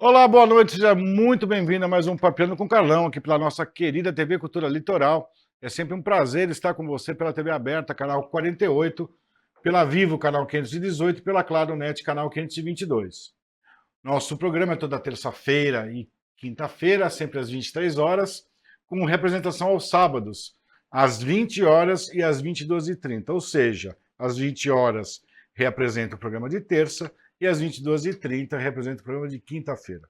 Olá, boa noite, seja muito bem-vindo a mais um Papeando com o Carlão, aqui pela nossa querida TV Cultura Litoral. É sempre um prazer estar com você pela TV aberta, canal 48, pela Vivo, canal 518 e pela Claro Net, canal 522. Nosso programa é toda terça-feira e quinta-feira, sempre às 23 horas, com representação aos sábados, às 20 horas e às 22h30, ou seja, às 20 horas representa o programa de terça e às 22h30 representa o programa de quinta-feira.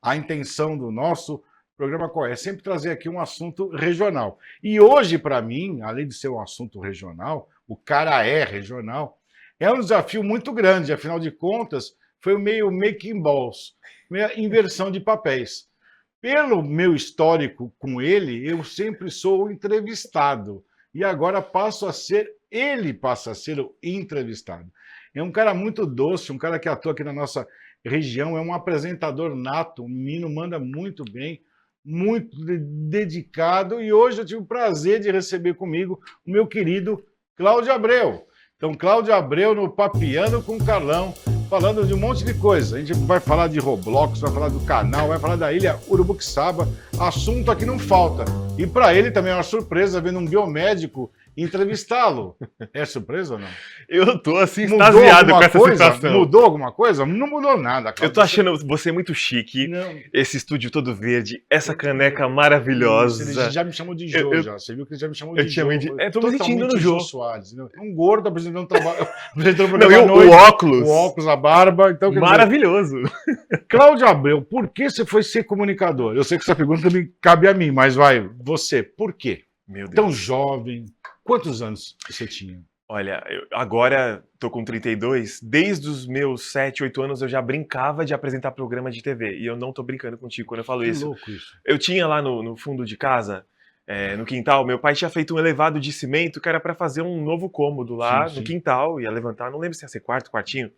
A intenção do nosso programa qual é? Sempre trazer aqui um assunto regional. E hoje, para mim, além de ser um assunto regional, o cara é regional, é um desafio muito grande, afinal de contas, foi o meio making balls, meia inversão de papéis. Pelo meu histórico com ele, eu sempre sou o entrevistado. E agora ele passa a ser o entrevistado. É um cara muito doce, um cara que atua aqui na nossa região, é um apresentador nato, um menino manda muito bem, muito dedicado, e hoje eu tive o prazer de receber comigo o meu querido Cláudio Abreu. Então, Cláudio Abreu no Papeando com o Carlão, falando de um monte de coisa. A gente vai falar de Roblox, vai falar do canal, vai falar da ilha Urubuxaba, assunto aqui não falta. E para ele também é uma surpresa vendo um biomédico entrevistá-lo. É surpresa ou não? Eu tô assim, extasiado com essa situação. Mudou alguma coisa? Não mudou nada, Cláudio. Eu tô achando você muito chique, esse estúdio todo verde, essa caneca maravilhosa. Ele já me chamou de Jô, já. Você viu que ele já me chamou de Jô. Tô me sentindo no Jô. Soares, um gordo apresentando trabalho. O óculos. O óculos, a barba. Então, maravilhoso. Cláudio Abreu, por que você foi ser comunicador? Eu sei que essa pergunta me cabe a mim, mas vai, você, por quê? Meu Deus. Tão jovem. Quantos anos você tinha? Olha, agora tô com 32, desde os meus 7, 8 anos eu já brincava de apresentar programa de TV, e eu não tô brincando contigo quando eu falo isso. Que louco isso. Eu tinha lá no fundo de casa, no quintal, meu pai tinha feito um elevado de cimento que era pra fazer um novo cômodo lá no quintal, ia levantar, não lembro se ia ser quarto, quartinho,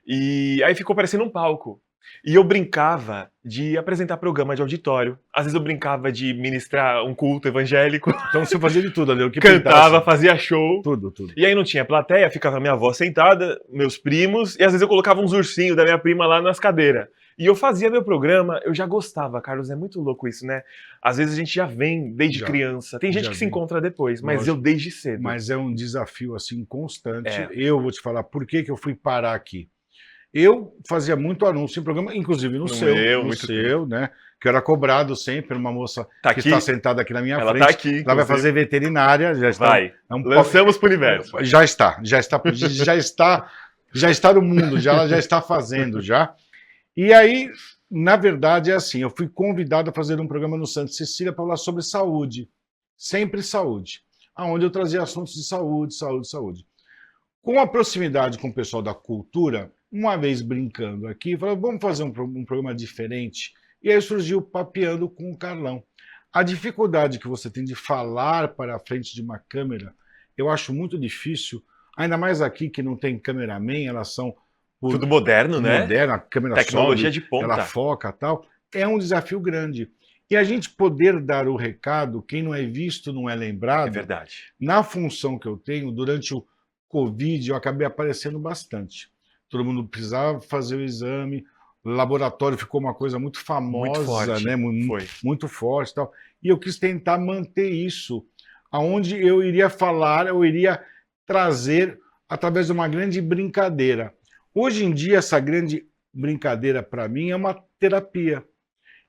e aí ficou parecendo um palco. E eu brincava de apresentar programa de auditório. Às vezes eu brincava de ministrar um culto evangélico. Então você fazia de tudo ali. O que cantava, fazia show. Tudo. E aí não tinha plateia, ficava minha avó sentada, meus primos, e às vezes eu colocava uns ursinhos da minha prima lá nas cadeiras. E eu fazia meu programa, eu já gostava, Carlos, é muito louco isso, né? Às vezes a gente já vem desde criança. Tem gente que se encontra depois, mas lógico, eu desde cedo. Mas é um desafio assim constante. Eu vou te falar por que eu fui parar aqui. Eu fazia muito anúncio em programa, inclusive no seu, né? Que eu era cobrado sempre, uma moça que está sentada aqui na minha frente. Tá aqui, ela vai fazer veterinária, já está. Vai. Lançamos pro universo. Já está no mundo, ela já está fazendo já. E aí, na verdade, é assim, eu fui convidado a fazer um programa no Santa Cecília para falar sobre saúde, sempre saúde, aonde eu trazia assuntos de saúde. Com a proximidade com o pessoal da cultura, uma vez brincando aqui, falei, vamos fazer um programa diferente. E aí surgiu o Papeando com o Carlão. A dificuldade que você tem de falar para a frente de uma câmera, eu acho muito difícil, ainda mais aqui que não tem cameraman, elas são... Tudo moderno, né? Moderno, a câmera tecnologia sobe, de ponta. Ela foca e tal. É um desafio grande. E a gente poder dar o recado, quem não é visto não é lembrado. É verdade. Na função que eu tenho, durante o Covid, eu acabei aparecendo bastante. Todo mundo precisava fazer o exame, o laboratório ficou uma coisa muito famosa, muito forte, né? Muito forte e tal. E eu quis tentar manter isso, aonde eu iria falar, eu iria trazer através de uma grande brincadeira. Hoje em dia, essa grande brincadeira, para mim, é uma terapia.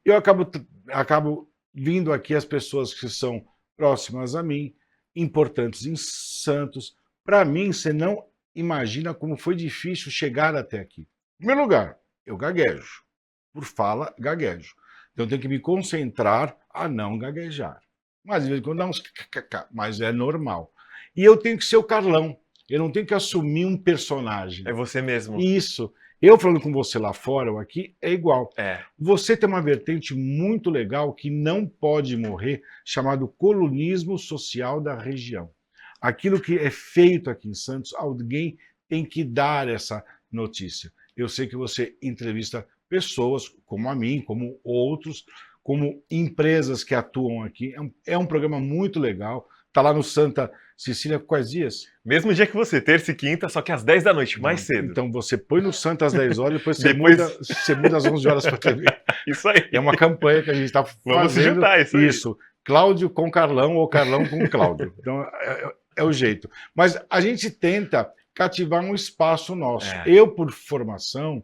Eu acabo vindo aqui as pessoas que são próximas a mim, importantes em Santos. Para mim, você não imagina como foi difícil chegar até aqui. Em primeiro lugar, eu gaguejo. Por fala, gaguejo. Então eu tenho que me concentrar a não gaguejar. Mas de vez em quando dá uns mas é normal. E eu tenho que ser o Carlão. Eu não tenho que assumir um personagem. É você mesmo. Isso. Eu falando com você lá fora ou aqui, é igual. É. Você tem uma vertente muito legal que não pode morrer, chamado colunismo social da região. Aquilo que é feito aqui em Santos, alguém tem que dar essa notícia. Eu sei que você entrevista pessoas como a mim, como outros, como empresas que atuam aqui. É um programa muito legal. Está lá no Santa Cecília, quais dias? Mesmo dia que você, terça e quinta, só que às 10 da noite, mais cedo. Então você põe no Santo às 10 horas, depois você, Depois- você muda às 11 horas para TV. Isso aí. É uma campanha que a gente está fazendo. Vamos se juntar, isso aí. Isso. Cláudio com Carlão ou Carlão com Cláudio. Então, é o jeito. Mas a gente tenta cativar um espaço nosso. É. Eu, por formação,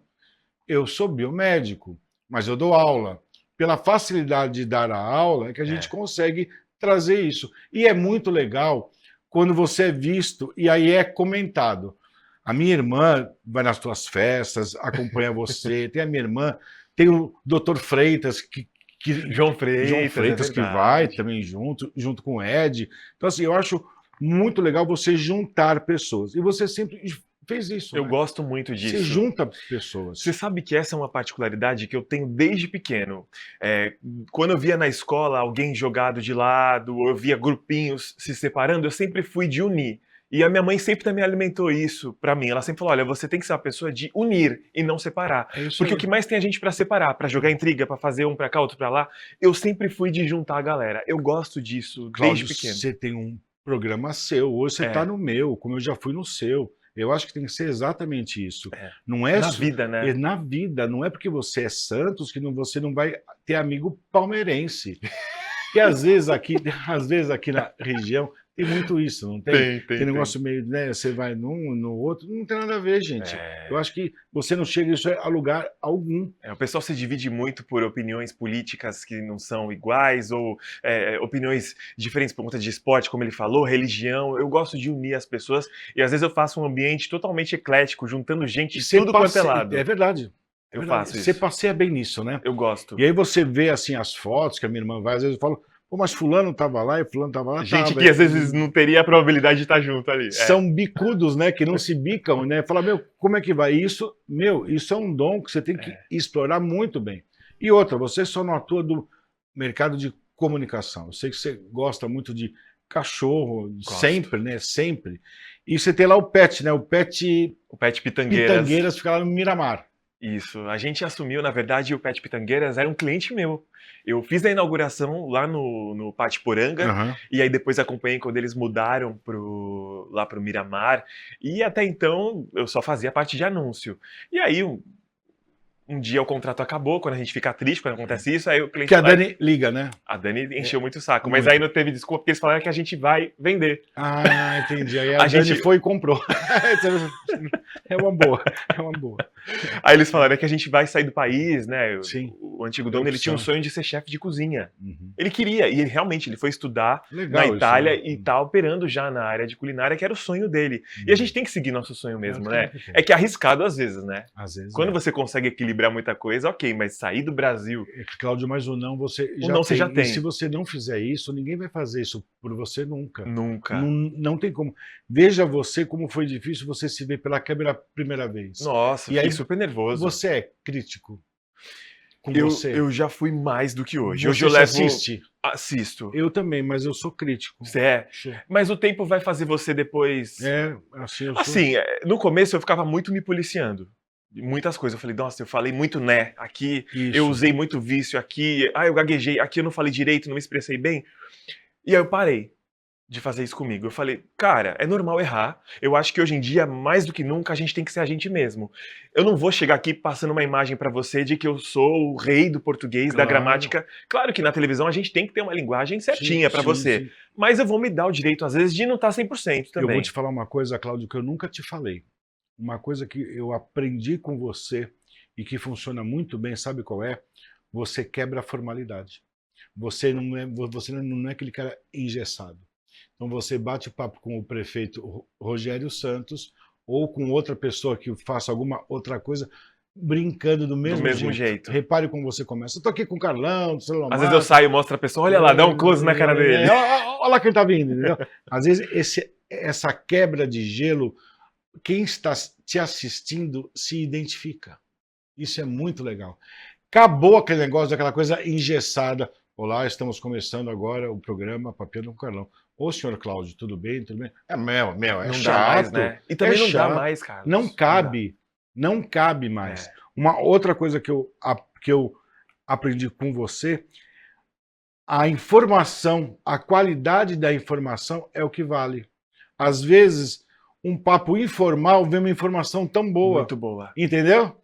eu sou biomédico, mas eu dou aula. Pela facilidade de dar a aula, é que a gente consegue trazer isso. E é muito legal quando você é visto e aí é comentado. A minha irmã vai nas tuas festas, acompanha você. Tem a minha irmã, tem o Dr. Freitas, João Freitas, que vai também junto com o Ed. Então, assim, eu acho muito legal você juntar pessoas. E você sempre fez isso. Eu né? gosto muito disso. Você junta pessoas. Você sabe que essa é uma particularidade que eu tenho desde pequeno. Quando eu via na escola alguém jogado de lado, ou eu via grupinhos se separando, eu sempre fui de unir. E a minha mãe sempre também alimentou isso pra mim. Ela sempre falou, olha, você tem que ser uma pessoa de unir e não separar. É isso Porque aí. o que mais tem a gente pra separar, pra jogar intriga, pra fazer um pra cá, outro pra lá, eu sempre fui de juntar a galera. Eu gosto disso Cláudio, desde pequeno. você tem um programa seu, hoje você está no meu, como eu já fui no seu. Eu acho que tem que ser exatamente isso. Não é Na vida, né? É na vida, não é porque você é Santos que você não vai ter amigo palmeirense. E às vezes aqui na região tem muito isso, não tem? Tem negócio meio, né? Você vai num, no outro, não tem nada a ver, gente. Eu acho que você não chega isso a lugar algum. O pessoal se divide muito por opiniões políticas que não são iguais, ou opiniões diferentes por conta de esporte, como ele falou, religião. Eu gosto de unir as pessoas e às vezes eu faço um ambiente totalmente eclético, juntando gente de tudo quanto é lado. É verdade. Eu faço isso. Você passeia bem nisso, né? Eu gosto. E aí você vê assim as fotos que a minha irmã vai, às vezes eu falo, pô, mas fulano estava lá e fulano estava lá. Gente que às vezes não teria a probabilidade de estar junto ali. São bicudos, né? Que não se bicam, né? Fala, meu, como é que vai? Isso é um dom que você tem que explorar muito bem. E outra, você só não atua do mercado de comunicação. Eu sei que você gosta muito de cachorro, sempre, né? Sempre. E você tem lá o Pet, né? O Pet Pitangueiras fica lá no Miramar. Isso. A gente assumiu, na verdade, o Pet Pitangueiras era um cliente meu. Eu fiz a inauguração lá no Pátio Poranga, e aí depois acompanhei quando eles mudaram lá pro Miramar, e até então eu só fazia parte de anúncio. E aí um dia o contrato acabou, quando a gente fica triste, quando acontece isso, aí o cliente... Que a Dani liga, né? A Dani encheu muito o saco, mas aí não teve desculpa, porque eles falaram que a gente vai vender. Ah, entendi. Aí a Dani foi e comprou. É uma boa. Aí eles falaram que a gente vai sair do país, né? Sim. O antigo dono, ele tinha um sonho de ser chefe de cozinha. Ele queria, e realmente, ele foi estudar na Itália e tá operando já na área de culinária, que era o sonho dele. E a gente tem que seguir nosso sonho mesmo, né? É que é arriscado às vezes, né? Às vezes. Quando você consegue equilibrar muita coisa, ok, mas sair do Brasil... Cláudio, mas o não você já tem. E se você não fizer isso, ninguém vai fazer isso por você nunca. Nunca. Não tem como. Veja você como foi difícil você se ver pela câmera a primeira vez. Nossa, e aí, super nervoso. Você é crítico com você? Eu já fui mais do que hoje. Você hoje eu levo... assiste? Assisto. Eu também, mas eu sou crítico. Você é? Mas o tempo vai fazer você depois... Assim, no começo eu ficava muito me policiando. Muitas coisas. Eu falei, nossa, eu falei muito né aqui, eu usei muito vício aqui, eu gaguejei, aqui eu não falei direito, não me expressei bem. E aí eu parei de fazer isso comigo. Eu falei, cara, é normal errar. Eu acho que hoje em dia, mais do que nunca, a gente tem que ser a gente mesmo. Eu não vou chegar aqui passando uma imagem pra você de que eu sou o rei do português, da gramática. Claro que na televisão a gente tem que ter uma linguagem certinha pra você. Sim. Mas eu vou me dar o direito, às vezes, de não estar 100% também. Eu vou te falar uma coisa, Cláudio, que eu nunca te falei. Uma coisa que eu aprendi com você e que funciona muito bem, sabe qual é? Você quebra a formalidade. Você não é aquele cara engessado. Então você bate papo com o prefeito Rogério Santos ou com outra pessoa que faça alguma outra coisa, brincando do mesmo jeito. Repare como você começa. Eu tô aqui com o Carlão, do celular. Às vezes eu saio e mostro a pessoa, olha lá, dá um close na cara dele. Olha lá quem tá vindo, entendeu? Às vezes essa quebra de gelo, quem está te assistindo se identifica. Isso é muito legal. Acabou aquele negócio, daquela coisa engessada. Olá, estamos começando agora o programa Papiando com o Carlão. Ô, senhor Cláudio, tudo bem? Tudo bem? É não chato. Dá mais, né? E também não dá mais, cara. Não cabe mais. Uma outra coisa que eu aprendi com você, a informação, a qualidade da informação é o que vale. às vezes, um papo informal vem uma informação tão boa. Muito boa. Entendeu?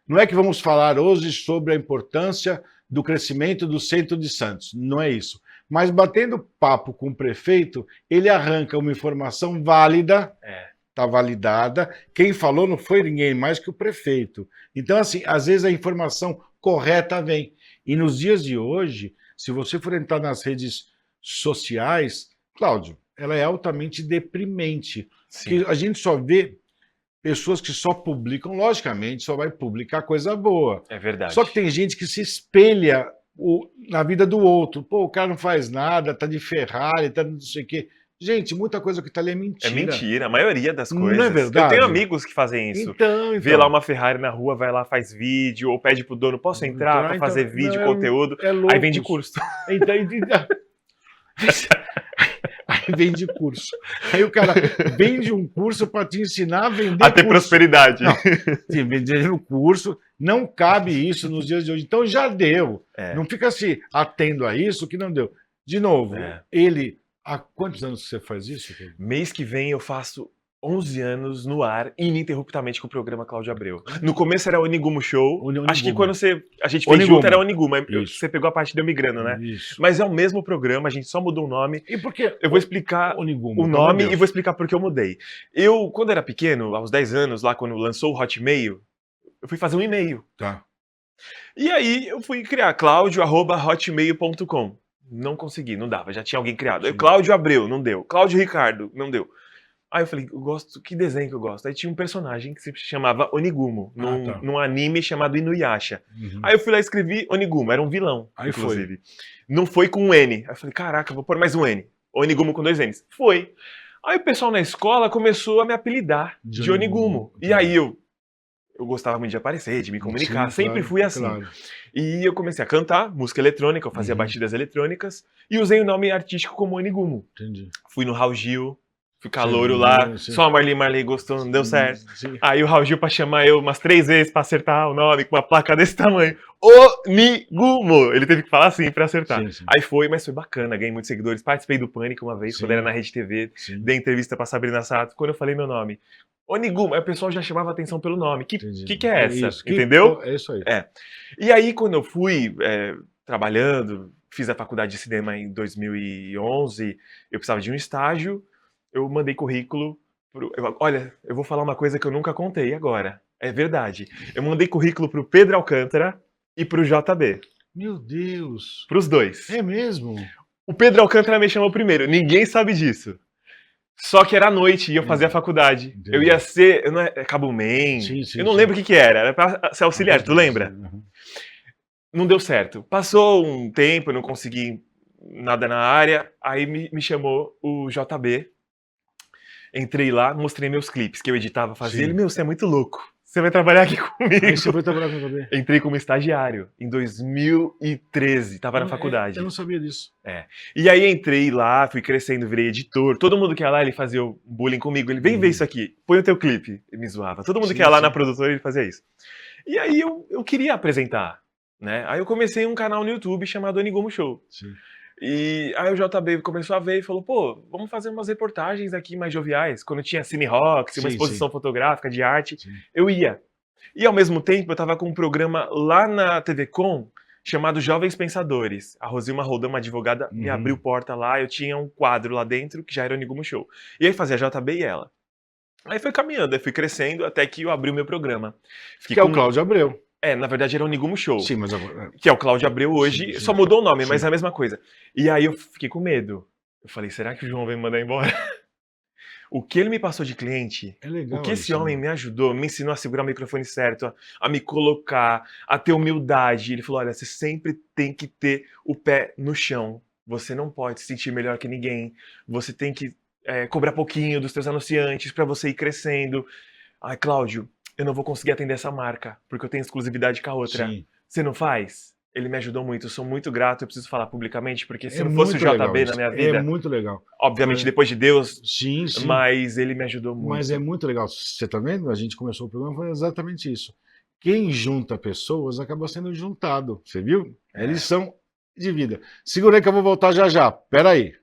Não é que vamos falar hoje sobre a importância do crescimento do centro de Santos. Não é isso. Mas batendo papo com o prefeito, ele arranca uma informação válida, está validada. Quem falou não foi ninguém mais que o prefeito. Então, assim, às vezes a informação correta vem. E nos dias de hoje, se você for entrar nas redes sociais, Cláudio, ela é altamente deprimente. Sim. Porque a gente só vê pessoas que só publicam, logicamente, só vai publicar coisa boa. É verdade. Só que tem gente que se espelha na vida do outro. Pô, o cara não faz nada, tá de Ferrari, tá não sei o quê. Gente, muita coisa que tá ali é mentira. É mentira, a maioria das coisas. Não é verdade? Eu tenho amigos que fazem isso. Então. Vê lá uma Ferrari na rua, vai lá, faz vídeo, ou pede pro dono, posso entrar pra fazer vídeo, conteúdo? Aí vende curso. Então, aí vende curso. Aí o cara vende um curso para te ensinar a vender a ter prosperidade. Não, vender um curso, não cabe isso nos dias de hoje. Então já deu. Não fica se atendo a isso que não deu. De novo, ele... Há quantos anos que você faz isso? Mês que vem eu faço 11 anos no ar, ininterruptamente com o programa Cláudio Abreu. No começo era o Onigumo Show. Acho que quando a gente fez junto era Onigumo, mas você pegou a parte de eu migrando, né? Isso. Mas é o mesmo programa, a gente só mudou o nome. E por que? Eu vou explicar Onigumo, o nome e vou explicar por que eu mudei. Eu, quando era pequeno, aos 10 anos, lá quando lançou o Hotmail, eu fui fazer um e-mail. Tá. E aí eu fui criar claudio@hotmail.com. Não consegui, não dava, já tinha alguém criado. Aí, Cláudio Abreu, não deu. Cláudio Ricardo, não deu. Aí eu falei, que desenho que eu gosto? Aí tinha um personagem que se chamava Onigumo, num anime chamado Inuyasha. Uhum. Aí eu fui lá e escrevi Onigumo, era um vilão, aí inclusive. Não foi com um N. Aí eu falei, caraca, vou pôr mais um N. Onigumo com 2 N's. Foi. Aí o pessoal na escola começou a me apelidar de Onigumo. E aí eu gostava muito de aparecer, de me comunicar, sempre fui assim. Claro. E eu comecei a cantar música eletrônica, eu fazia batidas eletrônicas e usei o nome artístico como Onigumo. Entendi. Fui no Raul Gil, fui calouro lá, só a Marli gostou, não deu certo. Sim. Aí o Raul Gil pra chamar eu umas 3 vezes pra acertar o nome com uma placa desse tamanho. Onigumo! Ele teve que falar assim pra acertar. Sim. Aí foi, mas foi bacana, ganhei muitos seguidores. Participei do Pânico uma vez, quando era na Rede TV, dei entrevista pra Sabrina Sato, quando eu falei meu nome. Onigumo, aí o pessoal já chamava atenção pelo nome. Que é essa? Isso. Entendeu? É isso aí. E aí, quando eu fui trabalhando, fiz a faculdade de cinema em 2011, eu precisava de um estágio, eu mandei currículo. Olha, eu vou falar uma coisa que eu nunca contei agora. É verdade. Eu mandei currículo pro Pedro Alcântara e pro JB. Meu Deus! Pros dois. É mesmo? O Pedro Alcântara me chamou primeiro. Ninguém sabe disso. Só que era à noite e eu fazia a faculdade. Entendi. Eu ia ser... Cabo Man. Eu não lembro o que era pra ser auxiliar, tu lembra? Não deu certo. Passou um tempo, eu não consegui nada na área. Aí me chamou o JB. Entrei lá, mostrei meus clipes que eu editava, fazia. Ele, você é muito louco. Você vai trabalhar aqui comigo. Aí você foi trabalhar com o JB? Entrei como estagiário em 2013, tava na faculdade. Eu não sabia disso. E aí entrei lá, fui crescendo, virei editor. Todo mundo que ia lá, ele fazia o bullying comigo. Ele, vem ver isso aqui, põe o teu clipe. Ele me zoava. Todo mundo que ia lá na produtora, ele fazia isso. E aí eu queria apresentar, né? Aí eu comecei um canal no YouTube chamado Onigumo Show. Sim. E aí o JB começou a ver e falou, pô, vamos fazer umas reportagens aqui mais joviais. Quando tinha Cine Rocks, uma exposição fotográfica de arte, eu ia. E ao mesmo tempo eu tava com um programa lá na TV Com, chamado Jovens Pensadores. A Rosilma Roldão, uma advogada, me abriu porta lá, eu tinha um quadro lá dentro, que já era o Onigumo Show. E aí fazia JB e ela. Aí foi caminhando, aí fui crescendo, até que eu abri o meu programa. Que é o Cláudio Abreu. Na verdade era o Onigumo Show. Sim, mas que é o Cláudio Abreu hoje, só mudou o nome, mas é a mesma coisa. E aí eu fiquei com medo. Eu falei, será que o João vai me mandar embora? O que ele me passou de cliente, legal, o que esse homem me ajudou, me ensinou a segurar o microfone certo, a me colocar, a ter humildade. Ele falou, olha, você sempre tem que ter o pé no chão. Você não pode se sentir melhor que ninguém. Você tem que cobrar pouquinho dos seus anunciantes para você ir crescendo. Ai, Cláudio, eu não vou conseguir atender essa marca, porque eu tenho exclusividade com a outra. Sim. Você não faz? Ele me ajudou muito, eu sou muito grato, eu preciso falar publicamente, porque se não fosse o JB na minha vida... É muito legal. Obviamente, depois de Deus, sim. Mas ele me ajudou muito. Mas é muito legal. Você tá vendo? A gente começou o programa, foi exatamente isso. Quem junta pessoas acaba sendo juntado, você viu? É lição de vida. Segura aí que eu vou voltar já já. Pera aí.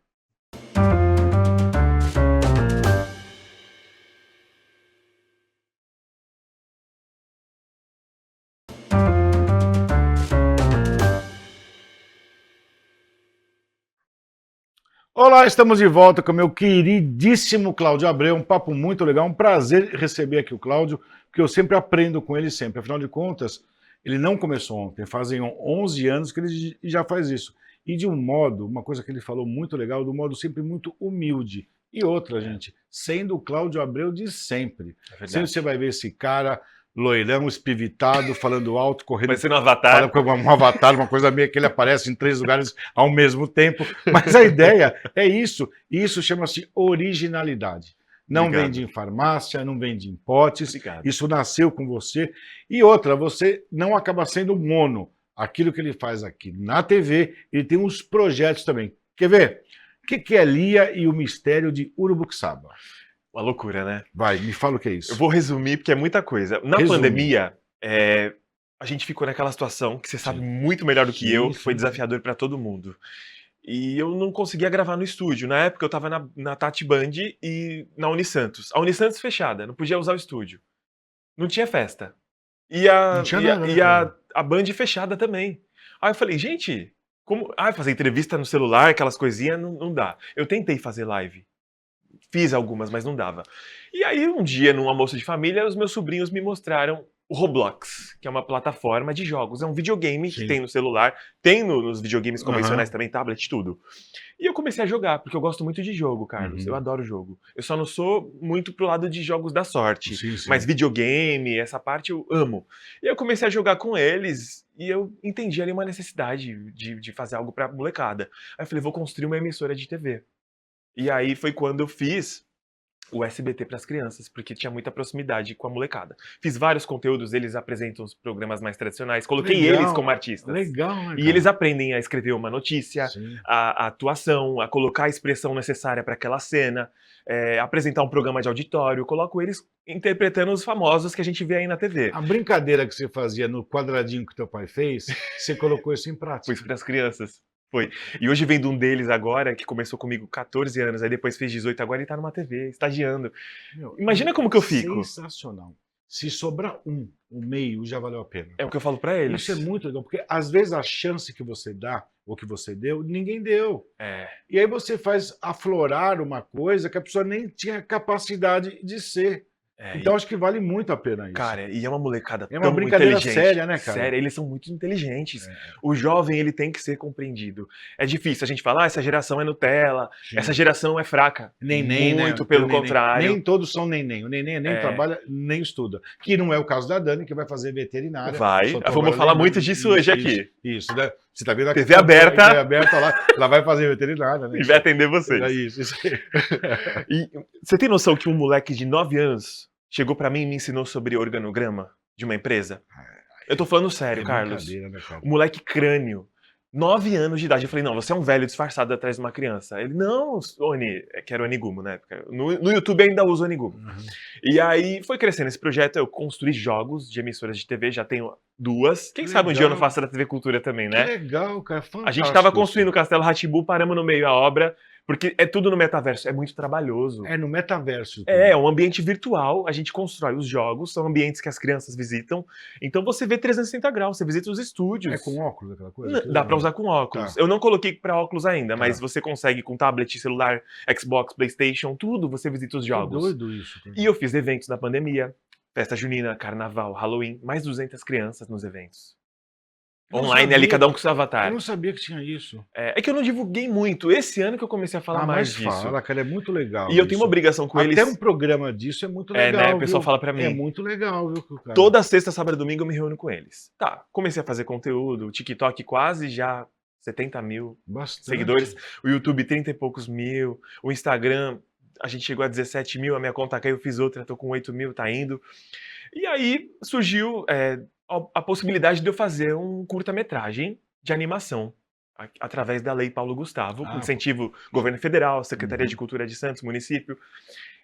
Olá, estamos de volta com meu queridíssimo Cláudio Abreu, um papo muito legal, um prazer receber aqui o Cláudio, porque eu sempre aprendo com ele sempre, afinal de contas, ele não começou ontem, fazem 11 anos que ele já faz isso, e de um modo, uma coisa que ele falou muito legal, do modo sempre muito humilde, e outra, gente, sendo o Cláudio Abreu de sempre, sempre você vai ver esse cara loirão, espivitado, falando alto, correndo... Parecendo um avatar. Como um avatar, uma coisa meio que ele aparece em 3 lugares ao mesmo tempo. Mas a ideia é isso. E isso chama-se originalidade. Não Obrigado. vende em farmácia, não vende em potes. Obrigado. Isso nasceu com você. E outra, você não acaba sendo mono. Aquilo que ele faz aqui na TV, ele tem uns projetos também. Quer ver? O que é Lia e o mistério de Urubuxaba? Uma loucura, né? Vai, me fala o que é isso. Eu vou resumir, porque é muita coisa. Na pandemia, a gente ficou naquela situação que você sabe muito melhor do que eu, que foi desafiador para todo mundo. E eu não conseguia gravar no estúdio. Na época eu tava na Tati Band e na Unisantos. A Unisantos fechada, não podia usar o estúdio. Não tinha festa. E a Band fechada também. Aí eu falei, gente, como... fazer entrevista no celular, aquelas coisinhas, não dá. Eu tentei fazer live. Fiz algumas, mas não dava. E aí, um dia, num almoço de família, os meus sobrinhos me mostraram o Roblox, que é uma plataforma de jogos. É um videogame que tem no celular, tem nos videogames convencionais também, tablet, tudo. E eu comecei a jogar, porque eu gosto muito de jogo, Carlos. Eu adoro jogo. Eu só não sou muito pro lado de jogos da sorte. Mas videogame, essa parte eu amo. E eu comecei a jogar com eles e eu entendi ali uma necessidade de fazer algo pra molecada. Aí eu falei, vou construir uma emissora de TV. E aí foi quando eu fiz o SBT para as crianças, porque tinha muita proximidade com a molecada. Fiz vários conteúdos, eles apresentam os programas mais tradicionais, coloquei eles como artistas. Legal, né, e eles aprendem a escrever uma notícia, a atuação, a colocar a expressão necessária para aquela cena, apresentar um programa de auditório, coloco eles interpretando os famosos que a gente vê aí na TV. A brincadeira que você fazia no quadradinho que teu pai fez, você colocou isso em prática. Pus para as crianças. Foi. E hoje vem de um deles agora, que começou comigo 14 anos, aí depois fez 18, agora ele tá numa TV, estagiando. Imagina como que eu fico. Sensacional. Se sobrar o meio já valeu a pena. É o que eu falo pra eles. Isso é muito legal, porque às vezes a chance que você dá, ou que você deu, ninguém deu. E aí você faz aflorar uma coisa que a pessoa nem tinha capacidade de ser. Então acho que vale muito a pena isso. Cara, e é uma molecada tão inteligente. É uma brincadeira séria, né, cara? Séria, eles são muito inteligentes. O jovem, ele tem que ser compreendido. É difícil a gente falar, essa geração é Nutella, essa geração é fraca. Neném, muito pelo contrário. Nem todos são neném. O neném nem trabalha, nem estuda. Que não é o caso da Dani, que vai fazer veterinária. Vamos falar muito disso hoje aqui. Isso, né? Você tá vendo aqui? TV aberta. TV aberta lá, ela vai fazer veterinária, né? E vai atender vocês. É isso aí. E você tem noção que um moleque de 9 anos chegou pra mim e me ensinou sobre organograma de uma empresa? Eu tô falando sério, Carlos. Né, cara? O moleque crânio, 9 anos de idade. Eu falei, não, você é um velho disfarçado atrás de uma criança. Ele, não, Oni, que era o Onigumo na época. No YouTube ainda uso o Onigumo. E aí foi crescendo esse projeto, eu construí jogos de emissoras de TV, já tenho 2. Quem sabe um dia eu não faço da TV Cultura também, né? Que legal, cara, fantástico. A gente tava construindo o Castelo Rá-Tim-Bum, paramos no meio a obra, porque é tudo no metaverso, é muito trabalhoso. É no metaverso. É um ambiente virtual, a gente constrói os jogos, são ambientes que as crianças visitam, então você vê 360 graus, você visita os estúdios. É com óculos aquela coisa? Dá pra usar com óculos. Eu não coloquei pra óculos ainda, mas você consegue com tablet, celular, Xbox, PlayStation, tudo, você visita os jogos. Que doido isso. Cara. E eu fiz eventos na pandemia, festa junina, carnaval, Halloween, mais 200 crianças nos eventos. Online ali, cada um com seu avatar. Eu não sabia que tinha isso. É que eu não divulguei muito. Esse ano que eu comecei a falar mais disso. Fala, cara, é muito legal. E eu tenho uma obrigação com eles. Até um programa disso é muito legal. Né? O pessoal fala pra mim. É muito legal, viu, cara? Toda sexta, sábado e domingo eu me reúno com eles. Tá, comecei a fazer conteúdo. O TikTok quase já 70 mil seguidores. O YouTube 30 e poucos mil. O Instagram, a gente chegou a 17 mil. A minha conta caiu, eu fiz outra, tô com 8 mil, tá indo. E aí surgiu a possibilidade de eu fazer um curta-metragem de animação, através da Lei Paulo Gustavo, com incentivo governo federal, Secretaria de Cultura de Santos, município,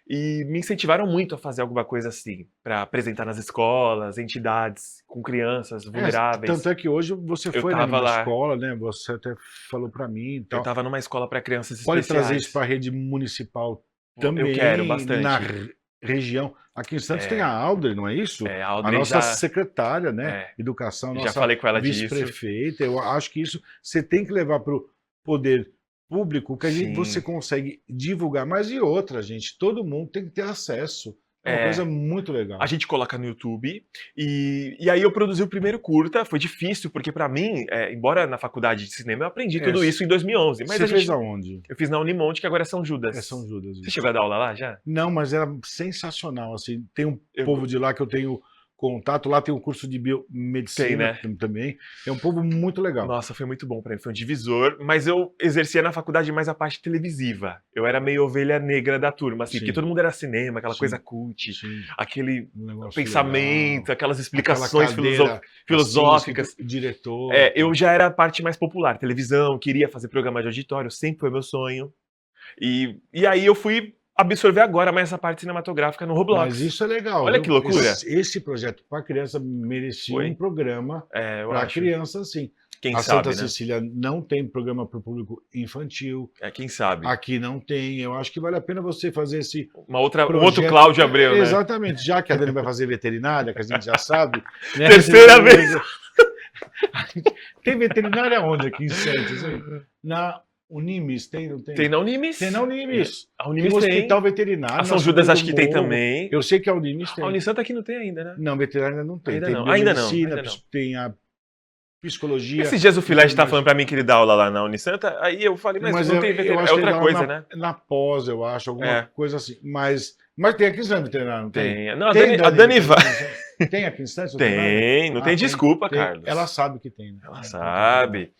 e me incentivaram muito a fazer alguma coisa assim, para apresentar nas escolas, entidades, com crianças vulneráveis. Tanto é que hoje você foi numa escola, né? Você até falou para mim. Então, eu estava numa escola para crianças especiais. Pode trazer isso para a rede municipal também. Eu quero bastante. Na região. Aqui em Santos tem a Alder, não é isso? A Alder a nossa secretária, né? Educação, nossa já falei com ela vice-prefeita. Eu acho que isso você tem que levar para o poder público que você Sim. consegue divulgar. Mas e outra, gente, todo mundo tem que ter acesso. É uma coisa É. muito A legal. gente coloca no YouTube e aí eu produzi o primeiro curta, foi difícil, porque pra mim, embora na faculdade de cinema eu aprendi É, tudo isso em 2011, mas você a fez gente, aonde? eu fiz na Unimonte, que agora é São É São Judas. Judas Você isso. chegou a dar aula lá já? Não, mas era sensacional, assim. Tem um Eu, povo de lá que eu tenho contato, lá tem um curso de tem, biomedicina né? também. É um povo muito legal. Nossa, foi muito bom pra mim, foi um divisor, mas eu exercia na faculdade mais a parte televisiva. Eu era meio ovelha negra da turma, assim, porque Sim, todo mundo era cinema, aquela coisa sim, cult, sim. aquele Um negócio pensamento, legal. aquelas Aquela explicações cadeira assim, escrito filosóficas. diretor. Eu já era a parte mais popular, televisão, queria fazer programa de auditório, sempre foi meu sonho. E aí eu fui absorver agora mais essa parte cinematográfica no Mas Roblox. isso é legal, Olha que viu? loucura. Esse projeto para criança merecia um Foi. programa Eu para acho. criança, sim. Quem A Santa sabe, né? Cecília não tem programa para o público infantil. Quem sabe. Aqui não tem. Eu acho que vale a pena você fazer esse Um outro projeto. Cláudio Abreu, né? Exatamente, já que a Dani vai fazer veterinária, que a gente já sabe. Né? Terceira vez. Tem veterinária onde aqui em Santos? Hein? Na Unimes, tem, não tem? Tem na Unimes. Tem na Unimes. A Tem Unimes um tem. hospital veterinário. A São na Judas São acho que tem Morro. também. Eu sei que a Unimes tem. A Unisanta aqui não tem ainda, né? Não, veterinária não tem. Ainda Tem não. biomedicina, Ainda não. tem a psicologia. Esses dias o Filete tá falando pra mim que ele dá aula lá na Unisanta, aí eu falei, mas não tem eu veterinário. acho É que ele outra dá coisa, né? na pós, eu acho, alguma É. coisa assim. Mas tem aqui no veterinário, não tem? Tem. Não, Tem, a Dani vai. Tem aqui em Santos? Tem, não tem desculpa, Carlos. Ela sabe que tem, né? Ela sabe.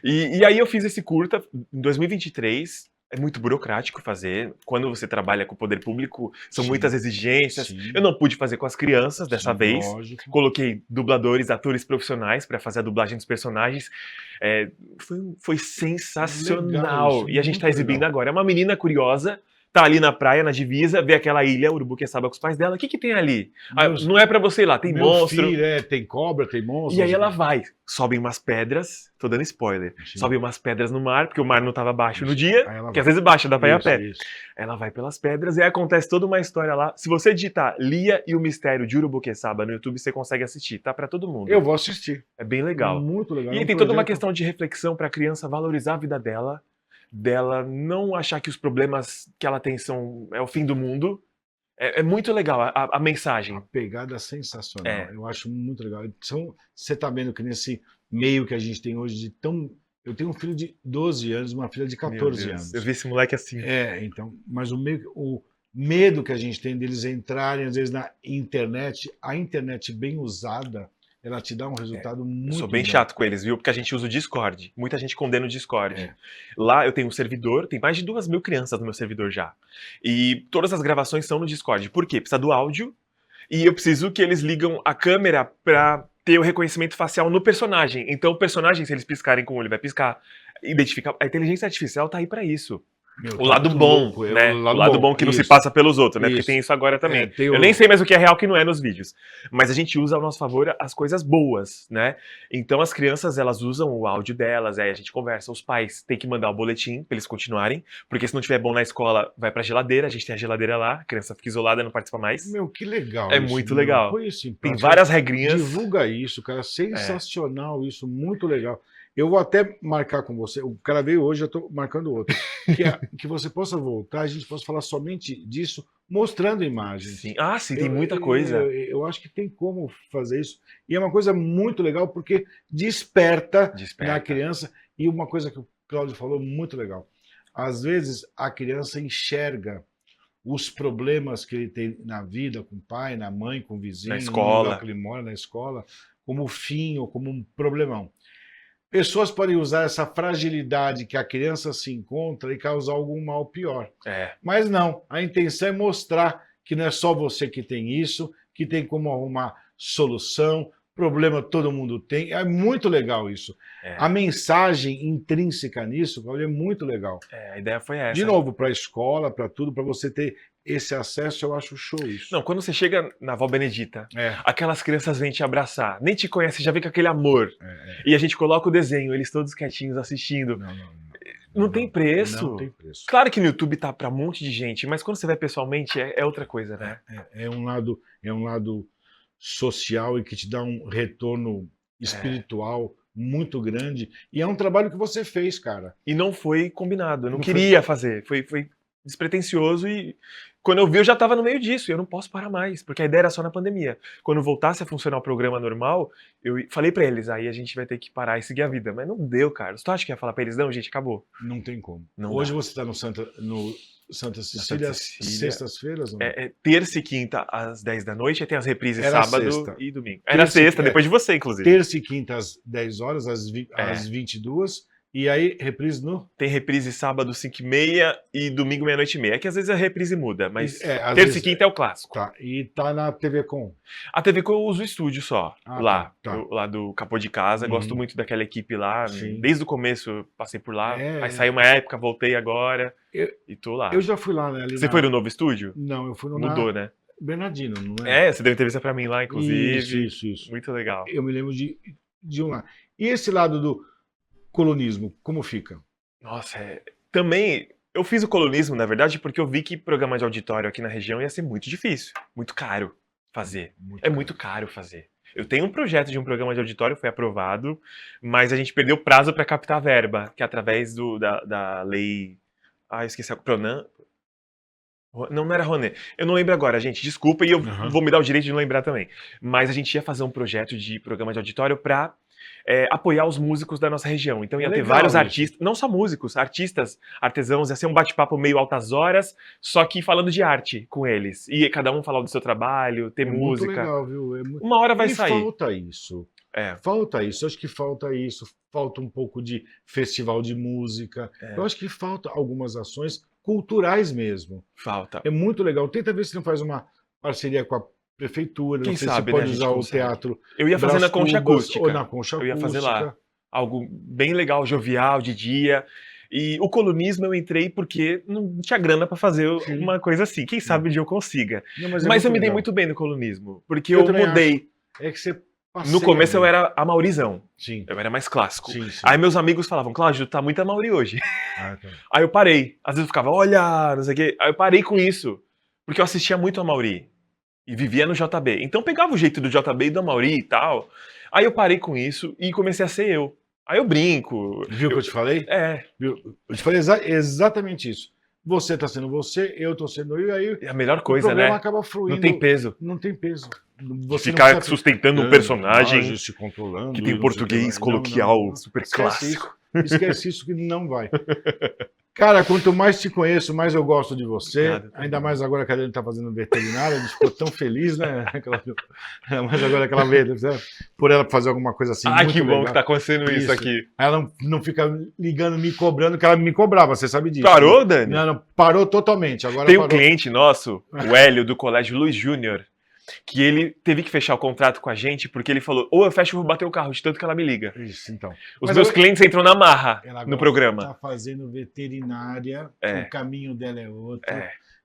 E aí eu fiz esse curta em 2023. É muito burocrático fazer. Quando você trabalha com o poder público, são Sim, muitas exigências. sim. Eu não pude fazer com as crianças dessa Sim, vez. lógico. Coloquei dubladores, atores profissionais para fazer a dublagem dos personagens. Foi sensacional. Legal, isso, E a gente está muito exibindo legal. agora. É uma menina curiosa, tá ali na praia, na divisa, vê aquela ilha, Urubuqueçaba com os pais dela. O que tem ali? Não é para você ir lá, tem Meu monstro. filho, tem cobra, tem monstro. E aí ela vai, sobem umas pedras, tô dando spoiler, Sim. sobem umas pedras no mar, porque o mar não tava baixo no dia, Aí que às vezes baixa, dá pra ir a pé. Isso. Ela vai pelas pedras e aí acontece toda uma história lá. Se você digitar Lia e o Mistério de Urubuqueçaba no YouTube, você consegue assistir, tá pra todo mundo. Eu vou assistir. É bem legal. Muito legal. E aí tem toda uma questão de reflexão pra criança valorizar a vida dela não achar que os problemas que ela tem é o fim do mundo. É muito legal a mensagem. A pegada sensacional. É. Eu acho muito legal. Então, você tá vendo que nesse meio que a gente tem hoje de tão... Eu tenho um filho de 12 anos, uma filha de 14 anos. Eu vi esse moleque assim. Então, mas o medo que a gente tem deles entrarem, às vezes, na internet, a internet bem usada, ela te dá um resultado muito Eu sou bem bom. chato com eles, viu? Porque a gente usa o Discord. Muita gente condena o Discord. É. Lá eu tenho um servidor, tem mais de 2.000 crianças no meu servidor já. E todas as gravações são no Discord. Por quê? Precisa do áudio e eu preciso que eles ligam a câmera pra ter o reconhecimento facial no personagem. Então o personagem, se eles piscarem com o olho, vai piscar. Identifica. A inteligência artificial tá aí pra isso. Meu, O lado bom, né? O lado bom que não se passa pelos outros, né? Porque tem isso agora também. Eu nem sei mais o que é real e o que não é nos vídeos. Mas a gente usa ao nosso favor as coisas boas, né? Então as crianças, elas usam o áudio delas, aí a gente conversa. Os pais têm que mandar o boletim pra eles continuarem, porque se não tiver bom na escola, vai pra geladeira. A gente tem a geladeira lá, a criança fica isolada, não participa mais. Meu, que legal. É muito legal. Põe isso em Tem prática. várias regrinhas. Divulga isso, cara. Sensacional isso, muito legal. Eu vou até marcar com você. O cara veio hoje, eu estou marcando outro. Que você possa voltar, a gente possa falar somente disso, mostrando imagens. Sim. Sim, tem muita coisa. Eu acho que tem como fazer isso. E é uma coisa muito legal, porque desperta na criança. E uma coisa que o Cláudio falou, muito legal. Às vezes, a criança enxerga os problemas que ele tem na vida, com o pai, na mãe, com o vizinho, na escola, no lugar que ele mora, na escola, como fim ou como um problemão. Pessoas podem usar essa fragilidade que a criança se encontra e causar algum mal pior. Mas não, a intenção é mostrar que não é só você que tem isso, que tem como arrumar solução, problema todo mundo tem. É muito legal isso. A mensagem intrínseca nisso, Cláudio, é muito legal. A ideia foi essa. De novo, para a escola, para tudo, para você ter esse acesso, eu acho show isso. Não, quando você chega na Vó Benedita, aquelas crianças vêm te abraçar, nem te conhecem, já vem com aquele amor. E a gente coloca o desenho, eles todos quietinhos assistindo. Não tem preço. Não tem preço. Claro que no YouTube tá pra um monte de gente, mas quando você vai pessoalmente é outra coisa, né? É um lado social e que te dá um retorno espiritual muito grande. E é um trabalho que você fez, cara. E não foi combinado, eu não Não queria fazer. Foi despretensioso e quando eu vi eu já estava no meio disso e eu não posso parar mais, porque a ideia era só na pandemia. Quando voltasse a funcionar o programa normal, eu falei pra eles, aí a gente vai ter que parar e seguir a vida. Mas não deu, cara. Tu acha que ia falar pra eles, não, gente, acabou? Não tem como. Não Hoje dá. você está no Santa Cecília, Cecília. sextas-feiras? Ou não? É terça e quinta às 10 da noite, aí tem as reprises Era sábado sexta. e domingo. Era Terça- sexta, é. depois de você, inclusive. Terça e quinta às 10 horas, às 22, e aí reprise no... Tem reprise sábado 5h30 e domingo meia-noite e meia. É que às vezes a reprise muda, mas às terça vezes- e quinta é o clássico. Tá, e tá na TV Com. A TV que eu uso o estúdio só, Ah, lá, tá. lá do Capô de Casa. Uhum. Gosto muito daquela equipe lá. Sim. Desde o começo eu passei por lá. É. Aí saí uma época, voltei agora e tô lá. Eu já fui lá, né? Você foi no novo estúdio? Não, eu fui no Mudou, né? Bernardino, não é? É, você deu entrevista pra mim lá, inclusive. Isso. Muito legal. Eu me lembro de um lá. E esse lado do colonismo, como fica? Nossa, também eu fiz o colunismo, na verdade, porque eu vi que programa de auditório aqui na região ia ser muito difícil, muito caro fazer. Muito caro fazer. Eu tenho um projeto de um programa de auditório, foi aprovado, mas a gente perdeu o prazo para captar verba, que é através da lei... Ah, eu esqueci, a Pronan... Não era Rouanet. Eu não lembro agora, gente. Desculpa, e eu vou me dar o direito de não lembrar também. Mas a gente ia fazer um projeto de programa de auditório para apoiar os músicos da nossa região. Então ia ter vários artistas, não só músicos, artistas, artesãos, ia ser um bate-papo meio altas horas, só que falando de arte com eles. E cada um falar do seu trabalho, ter música. Muito legal, viu? Uma hora vai sair. Falta isso. É. Falta isso. Eu acho que falta isso. Falta um pouco de festival de música. Eu acho que falta algumas ações culturais mesmo. Falta. É muito legal. Tenta ver se não faz uma parceria com a prefeitura. Quem não sei sabe, se pode né, usar o teatro. Eu ia fazer na Concha Acústica. Ou na Concha Eu ia Acústica. fazer lá. Algo bem legal, jovial, de dia. E o colunismo eu entrei porque não tinha grana pra fazer uma coisa assim. Quem sabe um dia eu consiga. Não, mas eu me dei legal. muito bem no colunismo. Porque eu mudei. É que você no começo eu era a Maurizão. Sim. Eu era mais clássico. Sim. Aí meus amigos falavam, Cláudio, tu tá muito a Mauri hoje. Tá. Aí eu parei. Às vezes eu ficava, olha, não sei o quê. Aí eu parei com isso. Porque eu assistia muito a Mauri. E vivia no JB. Então pegava o jeito do JB e da Mauri e tal. Aí eu parei com isso e comecei a ser eu. Aí eu brinco. Viu o que eu te falei? Eu te falei exatamente isso. Você tá sendo você, eu tô sendo eu, e aí é a melhor coisa, o programa né? acaba fluindo. Não tem peso. Não tem peso. Você ficar sustentando um personagem se controlando, que tem português coloquial super clássico. Esquece isso que não vai. Cara, quanto mais te conheço, mais eu gosto de você. Obrigado, ainda mais agora que a Adriana tá fazendo veterinária, a gente ficou tão feliz, né? Mas agora que ela veio, por ela fazer alguma coisa assim. Ah, muito que bom legal. que tá acontecendo isso aqui. Ela não fica ligando, me cobrando, que ela me cobrava, você sabe disso. Parou, Dani? Não, parou totalmente. Agora tem parou. Um cliente nosso, o Hélio, do Colégio Luiz Júnior, que ele teve que fechar o contrato com a gente porque ele falou, ou eu fecho ou vou bater o carro, de tanto que ela me liga. Isso, então. Os meus clientes entram na marra no programa. Ela tá fazendo veterinária, o caminho dela é outro.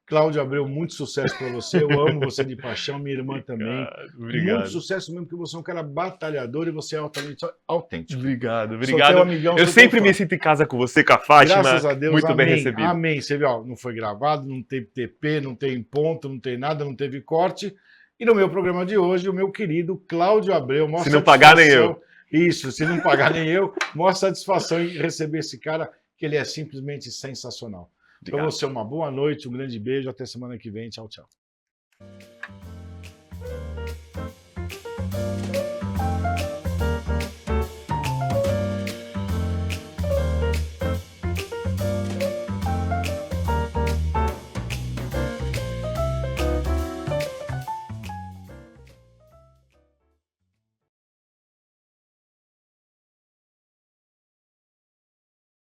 Cláudio Abreu, muito sucesso pra você. Eu amo você de paixão, minha irmã também. Obrigado. Muito sucesso mesmo, porque você é um cara batalhador e você é altamente autêntico. Obrigado. Amigão, eu sempre me sinto em casa com você, com a Fátima. Graças a Deus, muito amém, bem recebido. Amém. Você viu, não foi gravado, não teve TP, não tem ponto, não tem nada, não teve corte. E no meu programa de hoje, o meu querido Cláudio Abreu. Se não pagar nem eu. Isso, se não pagar nem eu, mostra satisfação em receber esse cara, que ele é simplesmente sensacional. Para você, uma boa noite, um grande beijo, até semana que vem. Tchau, tchau.